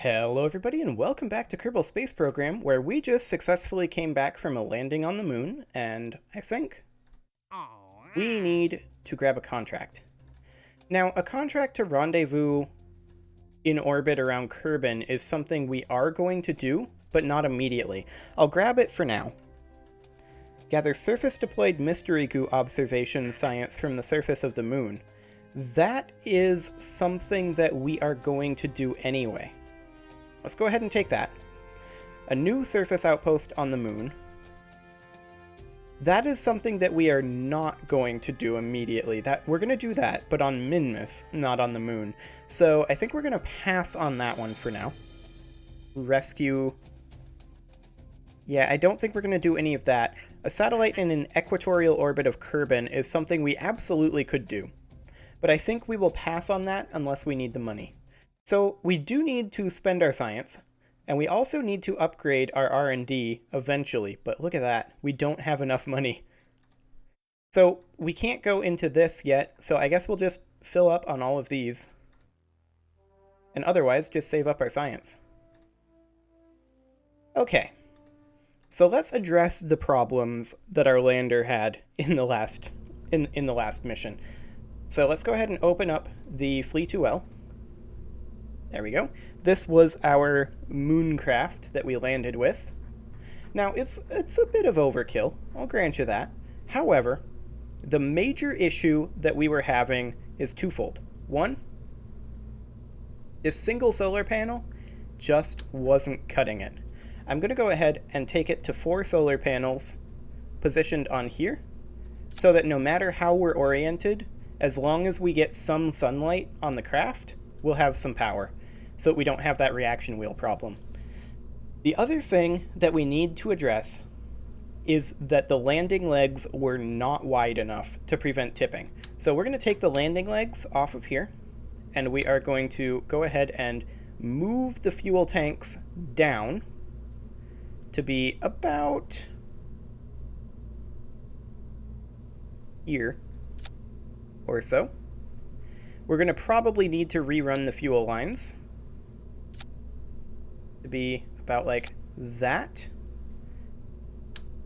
Hello everybody and welcome back to Kerbal Space Program, where we just successfully came back from a landing on the moon, and I think we need to grab a contract. Now, a contract to rendezvous in orbit around Kerbin is something we are going to do, but not immediately. I'll grab it for now. Gather surface-deployed mystery goo observation science from the surface of the moon. That is something that we are going to do anyway. Let's go ahead and take that. A new surface outpost on the moon. That is something that we are not going to do immediately. We're going to do that, but on Minmus, not on the moon. So I think we're going to pass on that one for now. Rescue. Yeah, I don't think we're going to do any of that. A satellite in an equatorial orbit of Kerbin is something we absolutely could do. But I think we will pass on that unless we need the money. So we do need to spend our science, and we also need to upgrade our R&D eventually, but look at that, we don't have enough money. So we can't go into this yet, so I guess we'll just fill up on all of these, and otherwise just save up our science. Okay, so let's address the problems that our lander had in the last mission. So let's go ahead and open up the Flee2L. There we go. This was our mooncraft that we landed with. Now, it's a bit of overkill, I'll grant you that. However, the major issue that we were having is twofold. One, this single solar panel just wasn't cutting it. I'm going to go ahead and take it to 4 solar panels positioned on here, so that no matter how we're oriented, as long as we get some sunlight on the craft, we'll have some power, so we don't have that reaction wheel problem. The other thing that we need to address is that the landing legs were not wide enough to prevent tipping. So we're going to take the landing legs off of here, and we are going to go ahead and move the fuel tanks down to be about here or so. We're going to probably need to rerun the fuel lines to be about like that.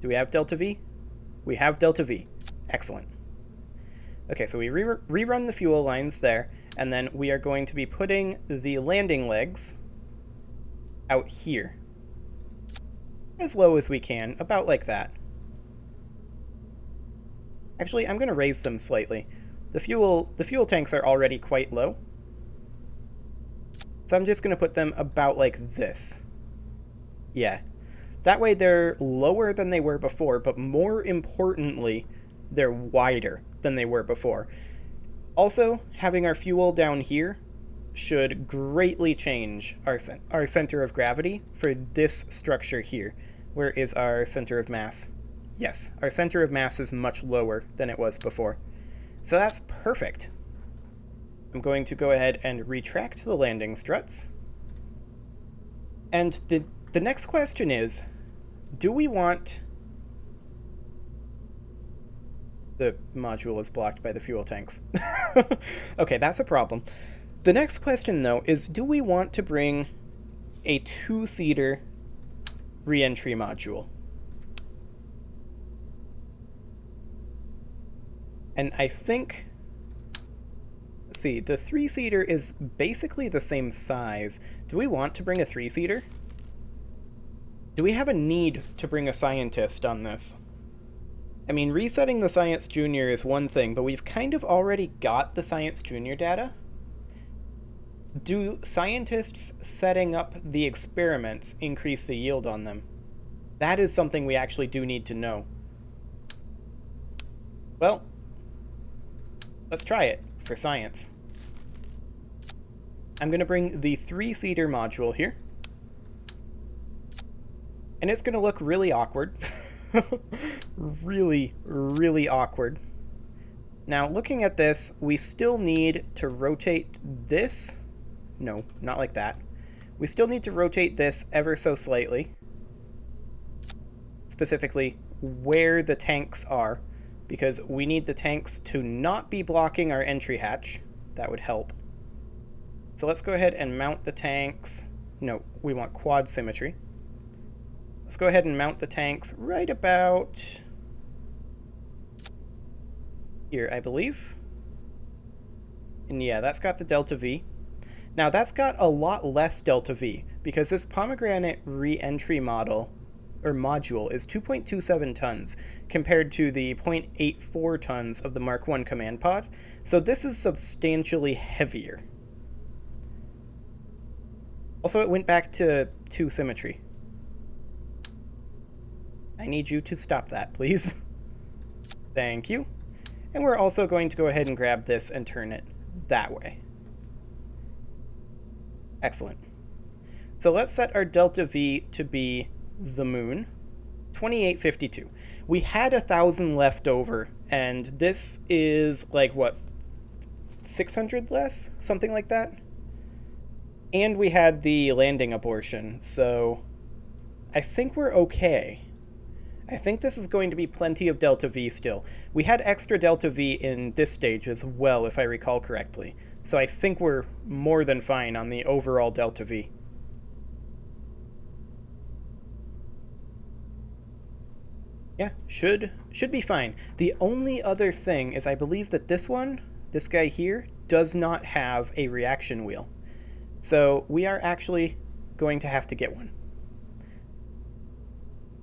Do we have delta V? We have delta V. Excellent. Okay, so we rerun the fuel lines there, and then we are going to be putting the landing legs out here. As low as we can, about like that. Actually, I'm going to raise them slightly. The fuel tanks are already quite low, so I'm just going to put them about like this. Yeah. That way they're lower than they were before, but more importantly, they're wider than they were before. Also, having our fuel down here should greatly change our center of gravity for this structure here. Where is our center of mass? Yes, our center of mass is much lower than it was before. So that's perfect. I'm going to go ahead and retract the landing struts. And the next question is, do we want... The module is blocked by the fuel tanks. Okay, that's a problem. The next question, though, is do we want to bring a 2-seater re-entry module? And I think, let's see, the 3-seater is basically the same size. Do we want to bring a 3-seater? Do we have a need to bring a scientist on this? I mean, resetting the Science Junior is one thing, but we've kind of already got the Science Junior data. Do scientists setting up the experiments increase the yield on them? That is something we actually do need to know. Well, let's try it for science. I'm going to bring the 3-seater module here. And it's going to look really awkward. Really, really awkward. Now, looking at this, we still need to rotate this. No, not like that. We still need to rotate this ever so slightly. Specifically, where the tanks are. Because we need the tanks to not be blocking our entry hatch. That would help. So let's go ahead and mount the tanks No, we want quad symmetry. Let's go ahead and mount the tanks right about here, I believe. And yeah, that's got the delta V. Now that's got a lot less delta V, because this pomegranate re-entry model, or module, is 2.27 tons, compared to the 0.84 tons of the Mark I command pod, so this is substantially heavier. Also, it went back to 2 symmetry. I need you to stop that, please. Thank you. And we're also going to go ahead and grab this and turn it that way. Excellent. So let's set our delta V to be the moon, 2852. We had 1,000 left over, and this is like, what, 600 less? Something like that? And we had the landing abortion, so I think we're okay. I think this is going to be plenty of delta V still. We had extra delta V in this stage as well, if I recall correctly. So I think we're more than fine on the overall delta V. Yeah, should be fine. The only other thing is I believe that this guy here, does not have a reaction wheel. So we are actually going to have to get one.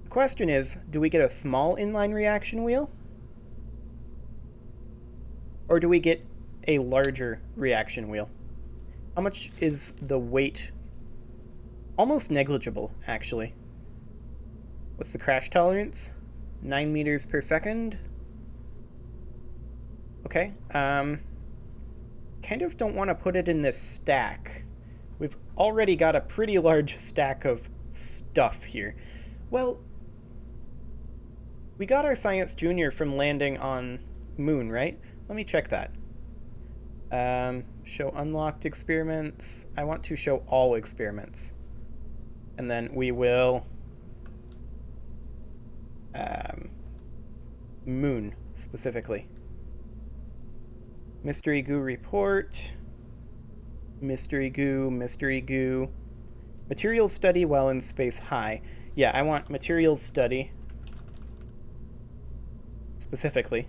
The question is, do we get a small inline reaction wheel? Or do we get a larger reaction wheel? How much is the weight? Almost negligible, actually. What's the crash tolerance? 9 meters per second? Okay, kind of don't want to put it in this stack. We've already got a pretty large stack of stuff here. Well, we got our Science Junior from landing on Moon, right? Let me check that. Show unlocked experiments. I want to show all experiments. And then we will... Moon, specifically. Mystery Goo report. Mystery Goo, Mystery Goo. Materials study while in space high. Yeah, I want materials study. Specifically.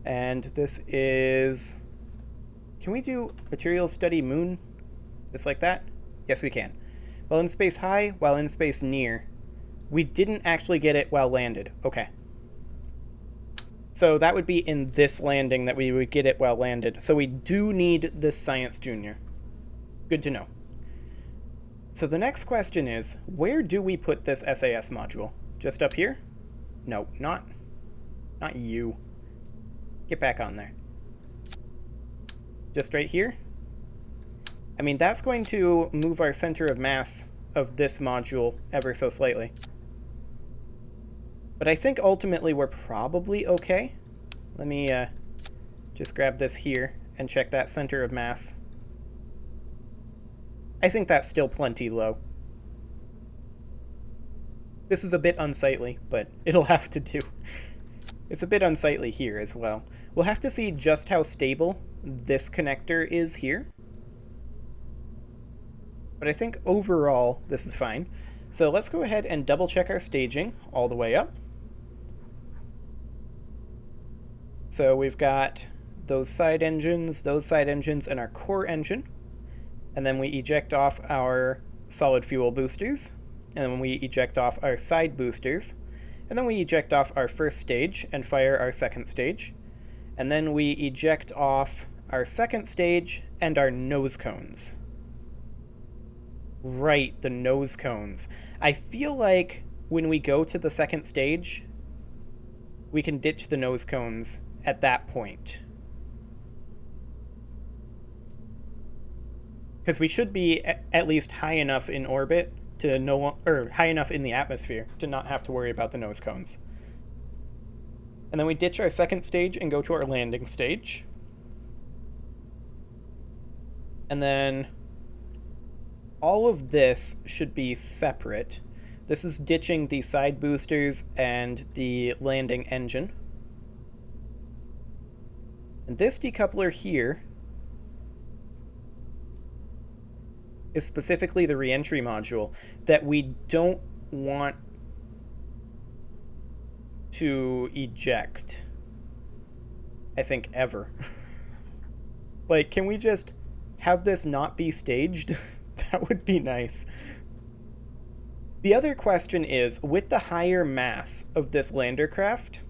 And this is... Can we do materials study moon? Just like that? Yes, we can. While in space high, while in space near. We didn't actually get it while landed. Okay. So that would be in this landing that we would get it while landed. So we do need this Science Junior. Good to know. So the next question is, where do we put this SAS module? Just up here? No, not you. Get back on there. Just right here? I mean, that's going to move our center of mass of this module ever so slightly. But I think ultimately we're probably okay. Let me just grab this here and check that center of mass. I think that's still plenty low. This is a bit unsightly, but it'll have to do. It's a bit unsightly here as well. We'll have to see just how stable this connector is here. But I think overall this is fine. So let's go ahead and double check our staging all the way up. So we've got those side engines, and our core engine. And then we eject off our solid fuel boosters. And then we eject off our side boosters. And then we eject off our first stage and fire our second stage. And then we eject off our second stage and our nose cones. Right, the nose cones. I feel like when we go to the second stage, we can ditch the nose cones at that point. Because we should be at least high enough in orbit to or high enough in the atmosphere to not have to worry about the nose cones. And then we ditch our second stage and go to our landing stage. And then all of this should be separate. This is ditching the side boosters and the landing engine. And this decoupler here is specifically the reentry module that we don't want to eject, I think, ever. Like, can we just have this not be staged? That would be nice. The other question is, with the higher mass of this lander craft,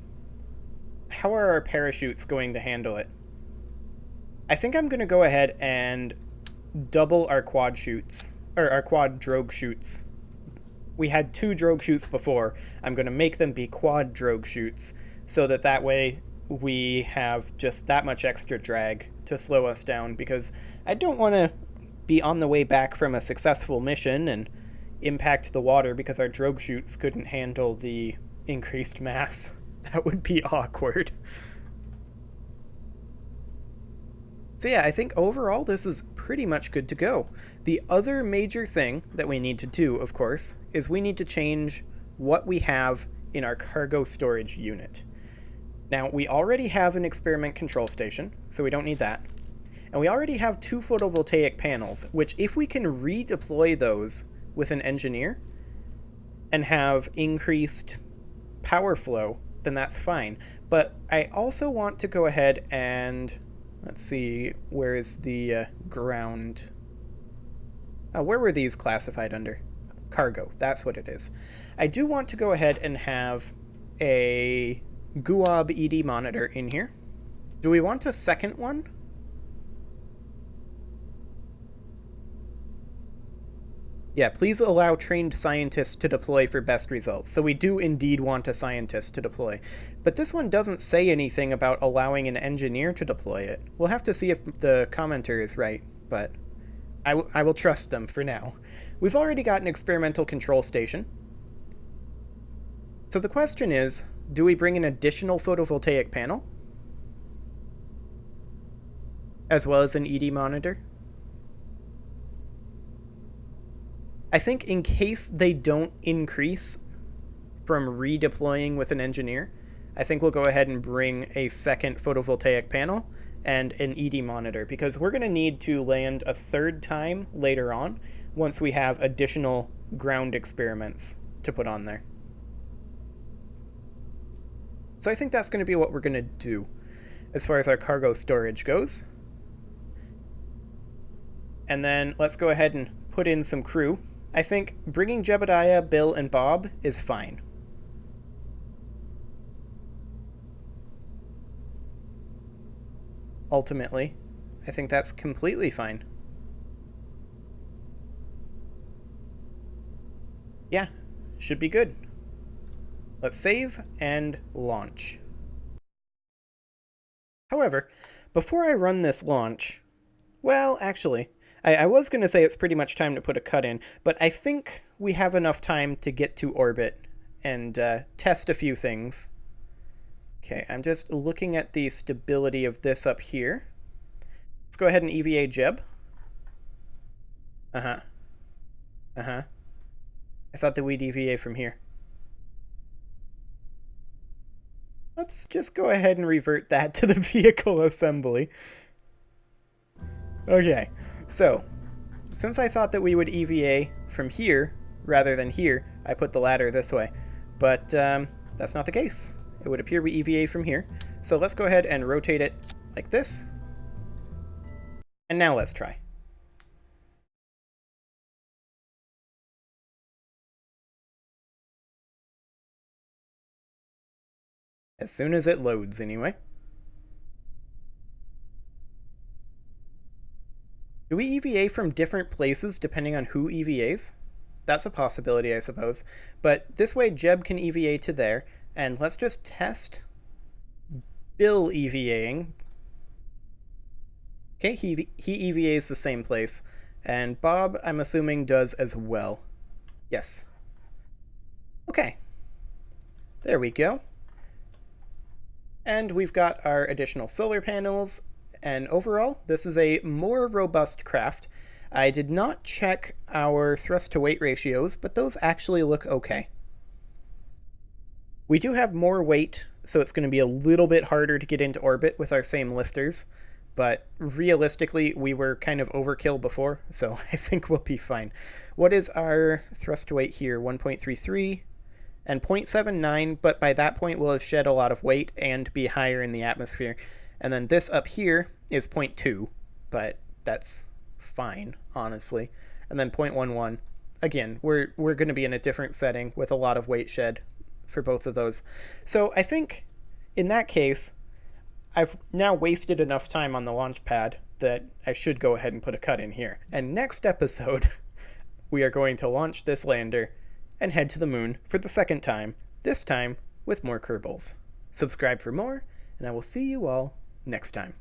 how are our parachutes going to handle it? I think I'm going to go ahead and double our quad chutes, or our quad drogue chutes. We had 2 drogue chutes before. I'm going to make them be quad drogue chutes so that way we have just that much extra drag to slow us down, because I don't want to be on the way back from a successful mission and impact the water because our drogue chutes couldn't handle the increased mass. That would be awkward. So yeah, I think overall this is pretty much good to go. The other major thing that we need to do, of course, is we need to change what we have in our cargo storage unit. Now, we already have an experiment control station, so we don't need that. And we already have 2 photovoltaic panels, which if we can redeploy those with an engineer and have increased power flow, then that's fine. But I also want to go ahead and... let's see, where is the ground? Oh, where were these classified under? Cargo, that's what it is. I do want to go ahead and have a GUOB ED monitor in here. Do we want a second one? Yeah, please allow trained scientists to deploy for best results. So we do indeed want a scientist to deploy. But this one doesn't say anything about allowing an engineer to deploy it. We'll have to see if the commenter is right, but I will trust them for now. We've already got an experimental control station. So the question is, do we bring an additional photovoltaic panel? As well as an ED monitor? I think in case they don't increase from redeploying with an engineer, I think we'll go ahead and bring a second photovoltaic panel and an ED monitor, because we're going to need to land a 3rd time later on once we have additional ground experiments to put on there. So I think that's going to be what we're going to do as far as our cargo storage goes. And then let's go ahead and put in some crew. I think bringing Jebediah, Bill, and Bob is fine. Ultimately, I think that's completely fine. Yeah, should be good. Let's save and launch. However, before I run this launch, well, actually, I was going to say it's pretty much time to put a cut in, but I think we have enough time to get to orbit and test a few things. Okay, I'm just looking at the stability of this up here. Let's go ahead and EVA Jeb. I thought that we'd EVA from here. Let's just go ahead and revert that to the vehicle assembly. Okay, so since I thought that we would EVA from here rather than here, I put the ladder this way. But that's not the case. It would appear we EVA from here. So let's go ahead and rotate it like this. And now let's try. As soon as it loads, anyway. Do we EVA from different places depending on who EVAs? That's a possibility, I suppose. But this way, Jeb can EVA to there. And let's just test Bill EVAing. Okay, he EVAs the same place. And Bob, I'm assuming, does as well. Yes. Okay. There we go. And we've got our additional solar panels, and overall, this is a more robust craft. I did not check our thrust to weight ratios, but those actually look okay. We do have more weight, so it's going to be a little bit harder to get into orbit with our same lifters, but realistically, we were kind of overkill before, so I think we'll be fine. What is our thrust weight here? 1.33 and 0.79, but by that point we'll have shed a lot of weight and be higher in the atmosphere. And then this up here is 0.2, but that's fine, honestly. And then 0.11. Again, we're going to be in a different setting with a lot of weight shed for both of those. So I think in that case, I've now wasted enough time on the launch pad that I should go ahead and put a cut in here. And next episode, we are going to launch this lander and head to the moon for the second time, this time with more Kerbals. Subscribe for more, and I will see you all next time.